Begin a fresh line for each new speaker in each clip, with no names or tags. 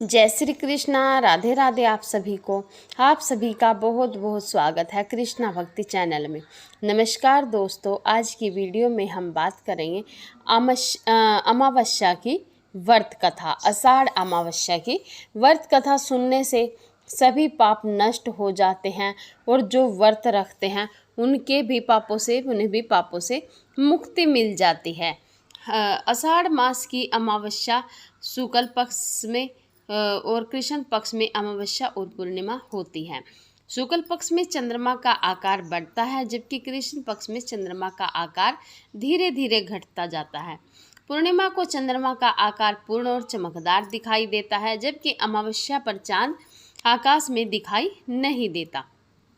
जय श्री कृष्णा। राधे राधे। आप सभी का बहुत बहुत स्वागत है कृष्णा भक्ति चैनल में। नमस्कार दोस्तों, आज की वीडियो में हम बात करेंगे अमावस्या की व्रत कथा। आषाढ़ अमावस्या की व्रत कथा सुनने से सभी पाप नष्ट हो जाते हैं और जो व्रत रखते हैं उन्हें भी पापों से मुक्ति मिल जाती है। आषाढ़ मास की अमावस्या शुक्ल पक्ष में और कृष्ण पक्ष में अमावस्या और पूर्णिमा होती है। शुक्ल पक्ष में चंद्रमा का आकार बढ़ता है जबकि कृष्ण पक्ष में चंद्रमा का आकार धीरे धीरे घटता जाता है। पूर्णिमा को चंद्रमा का आकार पूर्ण और चमकदार दिखाई देता है जबकि अमावस्या पर चांद आकाश में दिखाई नहीं देता।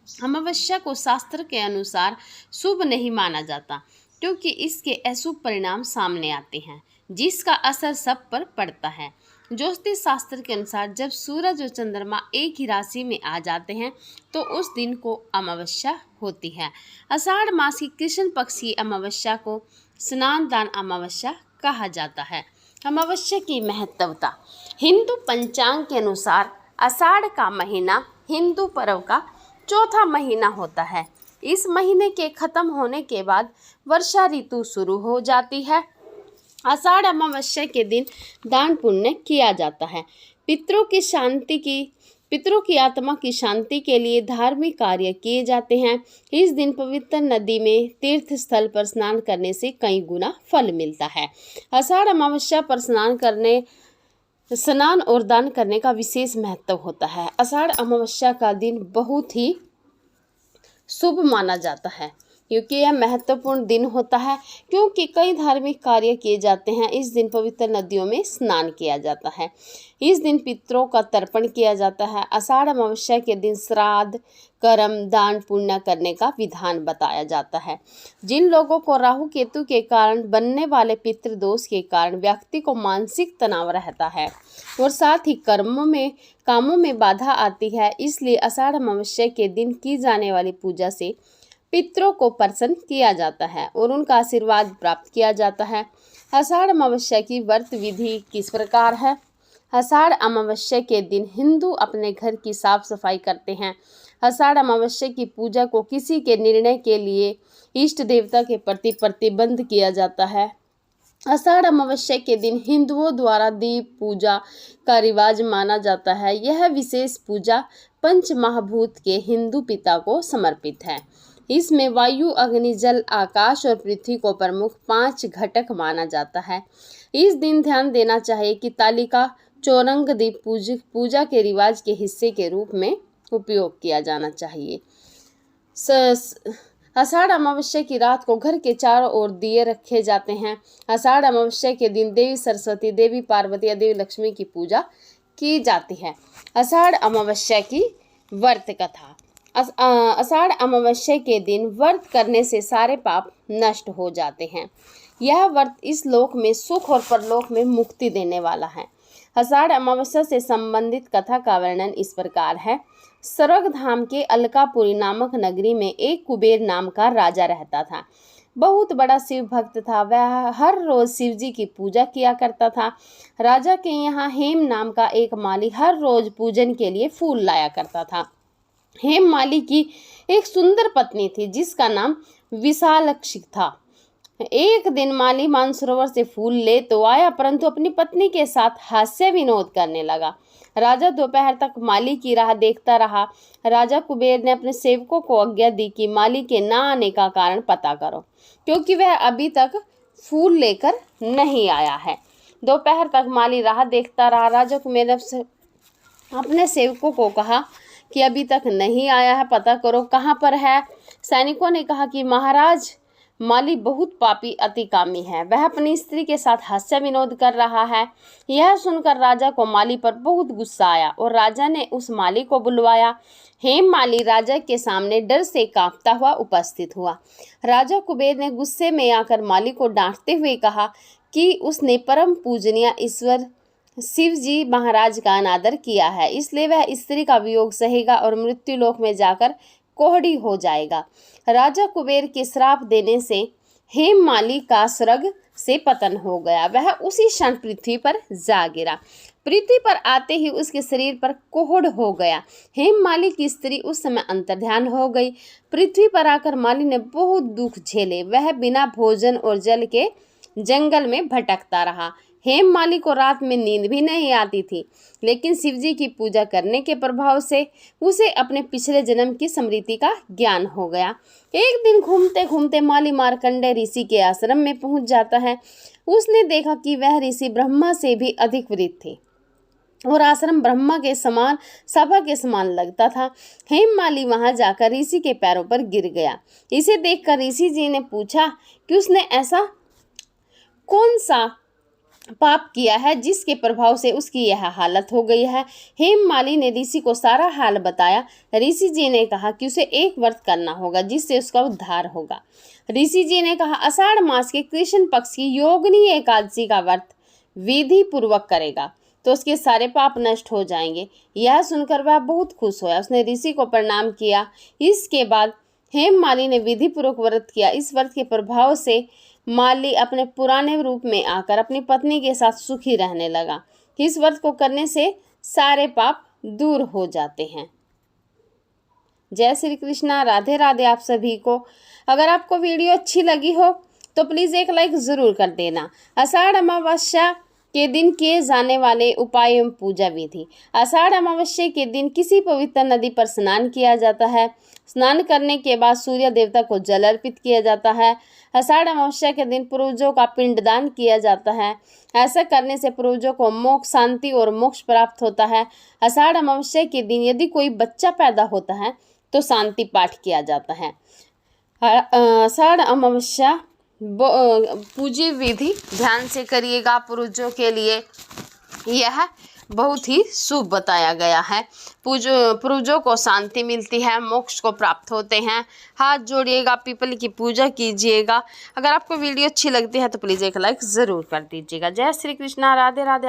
अमावस्या को शास्त्र के अनुसार शुभ नहीं माना जाता क्योंकि इसके अशुभ परिणाम सामने आते हैं जिसका असर सब पर पड़ता है। ज्योतिष शास्त्र के अनुसार जब सूरज और चंद्रमा एक ही राशि में आ जाते हैं तो उस दिन को अमावस्या होती है। आषाढ़ मास की कृष्ण पक्ष की अमावस्या को स्नान दान अमावस्या कहा जाता है। अमावस्या की महत्वता। हिंदू पंचांग के अनुसार आषाढ़ का महीना हिंदू पर्व का चौथा महीना होता है। इस महीने के खत्म होने के बाद वर्षा ऋतु शुरू हो जाती है। आषाढ़ अमावस्या के दिन दान पुण्य किया जाता है। पितरों की आत्मा की शांति के लिए धार्मिक कार्य किए जाते हैं। इस दिन पवित्र नदी में तीर्थ स्थल पर स्नान करने से कई गुना फल मिलता है। आषाढ़ अमावस्या पर स्नान और दान करने का विशेष महत्व होता है। आषाढ़ अमावस्या का दिन बहुत ही शुभ माना जाता है क्योंकि यह महत्वपूर्ण दिन होता है क्योंकि कई धार्मिक कार्य किए जाते हैं। इस दिन पवित्र नदियों में स्नान किया जाता है। इस दिन पितरों का तर्पण किया जाता है। आषाढ़ अमावस्या के दिन श्राद्ध कर्म दान पुण्य करने का विधान बताया जाता है। जिन लोगों को राहु केतु के कारण बनने वाले पितृदोष के कारण व्यक्ति को मानसिक तनाव रहता है और साथ ही कामों में बाधा आती है, इसलिए आषाढ़ अमावस्या के दिन की जाने वाली पूजा से पितरों को प्रसन्न किया जाता है और उनका आशीर्वाद प्राप्त किया जाता है। आषाढ़ अमावस्या की व्रत विधि किस प्रकार है। आषाढ़ अमावस्या के दिन हिंदू अपने घर की साफ सफाई करते हैं। आषाढ़ अमावस्या की पूजा को किसी के निर्णय के लिए इष्ट देवता के प्रति प्रतिबंध किया जाता है। आषाढ़ अमावस्या के दिन हिंदुओं द्वारा दीप पूजा का रिवाज माना जाता है। यह विशेष पूजा पंच महाभूत के हिंदू पिता को समर्पित है। इसमें वायु अग्नि जल आकाश और पृथ्वी को प्रमुख 5 घटक माना जाता है। इस दिन ध्यान देना चाहिए कि तालिका चौरंग दीप पूजा के रिवाज के हिस्से के रूप में उपयोग किया जाना चाहिए। आषाढ़ अमावस्या की रात को घर के चारों ओर दिए रखे जाते हैं। आषाढ़ अमावस्या के दिन देवी सरस्वती देवी पार्वती या देवी लक्ष्मी की पूजा की जाती है। आषाढ़ अमावस्या की व्रत कथा। आषाढ़ अमावस्या के दिन व्रत करने से सारे पाप नष्ट हो जाते हैं। यह व्रत इस लोक में सुख और परलोक में मुक्ति देने वाला है। आषाढ़ अमावस्या से संबंधित कथा का वर्णन इस प्रकार है। स्वर्ग धाम के अलकापुरी नामक नगरी में एक कुबेर नाम का राजा रहता था। बहुत बड़ा शिव भक्त था। वह हर रोज शिव जी की पूजा किया करता था। राजा के यहाँ हेम नाम का एक माली हर रोज पूजन के लिए फूल लाया करता था। हेम माली की एक सुंदर पत्नी थी जिसका नाम विशालक्षी था। एक दिन माली मानसरोवर से फूल ले तो आया परंतु अपनी पत्नी के साथ हास्य विनोद करने लगा। राजा दोपहर तक माली की राह देखता रहा। राजा कुबेर ने अपने सेवकों को आज्ञा दी कि माली के ना आने का कारण पता करो क्योंकि वह अभी तक फूल लेकर नहीं आया है। दोपहर तक माली राह देखता रहा। राजा कुबेर ने अपने सेवकों को कहा कि अभी तक नहीं आया है, पता करो कहाँ पर है। सैनिकों ने कहा कि महाराज, माली बहुत पापी अतिकामी है, वह अपनी स्त्री के साथ हास्य विनोद कर रहा है। यह सुनकर राजा को माली पर बहुत गुस्सा आया और राजा ने उस माली को बुलवाया। हेम माली राजा के सामने डर से कांपता हुआ उपस्थित हुआ। राजा कुबेर ने गुस्से में आकर माली को डांटते हुए कहा कि उसने परम पूजनीय ईश्वर शिव जी महाराज का अनादर किया है, इसलिए वह स्त्री का वियोग सहेगा और मृत्यु लोक में जाकर कोहड़ी हो जाएगा। राजा कुबेर के श्राप देने से हेम माली का स्वर्ग से पतन हो गया। वह उसी क्षण पृथ्वी पर जा गिरा। पृथ्वी पर आते ही उसके शरीर पर कोढ़ हो गया। हेममाली की स्त्री उस समय अंतर्ध्यान हो गई। पृथ्वी पर आकर माली ने बहुत दुख झेले। वह बिना भोजन और जल के जंगल में भटकता रहा। हेममाली को रात में नींद भी नहीं आती थी, लेकिन शिवजी की पूजा करने के प्रभाव से उसे अपने पिछले जन्म की स्मृति का ज्ञान हो गया। एक दिन घूमते घूमते माली मार्कंडेय ऋषि के आश्रम में पहुंच जाता है। उसने देखा कि वह ऋषि ब्रह्मा से भी अधिक वृद्ध थे और आश्रम ब्रह्मा के समान, सभा के समान लगता था। हेममाली वहां जाकर ऋषि के पैरों पर गिर गया। इसे देखकर ऋषि जी ने पूछा कि उसने ऐसा कौन सा पाप किया है जिसके प्रभाव से उसकी यह हालत हो गई है। हेममाली ने ऋषि को सारा हाल बताया। ऋषि जी ने कहा कि उसे एक व्रत करना होगा जिससे उसका उद्धार होगा। ऋषि जी ने कहा, आषाढ़ मास के कृष्ण पक्ष की योगिनी एकादशी का व्रत विधि पूर्वक करेगा तो उसके सारे पाप नष्ट हो जाएंगे। यह सुनकर वह बहुत खुश हुआ। उसने ऋषि को प्रणाम किया। इसके बाद हेममाली ने विधि पूर्वक व्रत किया। इस व्रत के प्रभाव से माली अपने पुराने रूप में आकर अपनी पत्नी के साथ सुखी रहने लगा। इस व्रत को करने से सारे पाप दूर हो जाते हैं। जय श्री कृष्णा, राधे राधे आप सभी को। अगर आपको वीडियो अच्छी लगी हो तो प्लीज़ एक लाइक ज़रूर कर देना। आषाढ़ अमावस्या के दिन किए जाने वाले उपाय एवं पूजा विधि। आषाढ़ अमावस्या के दिन किसी पवित्र नदी पर स्नान किया जाता है। स्नान करने के बाद सूर्य देवता को जल अर्पित किया जाता है। आषाढ़ अमावस्या के दिन पूर्वजों का पिंडदान किया जाता है। ऐसा करने से पूर्वजों को मोक्ष, शांति और मोक्ष प्राप्त होता है। आषाढ़ अमावस्या के दिन यदि कोई बच्चा पैदा होता है तो शांति पाठ किया जाता है। आषाढ़ अमावस्या पूजी विधि ध्यान से करिएगा। पूर्वजों के लिए यह बहुत ही शुभ बताया गया है। पूर्वजों को शांति मिलती है, मोक्ष को प्राप्त होते हैं। हाथ जोड़िएगा, पीपल की पूजा कीजिएगा। अगर आपको वीडियो अच्छी लगती है तो प्लीज़ एक लाइक ज़रूर कर दीजिएगा। जय श्री कृष्णा, राधे राधे।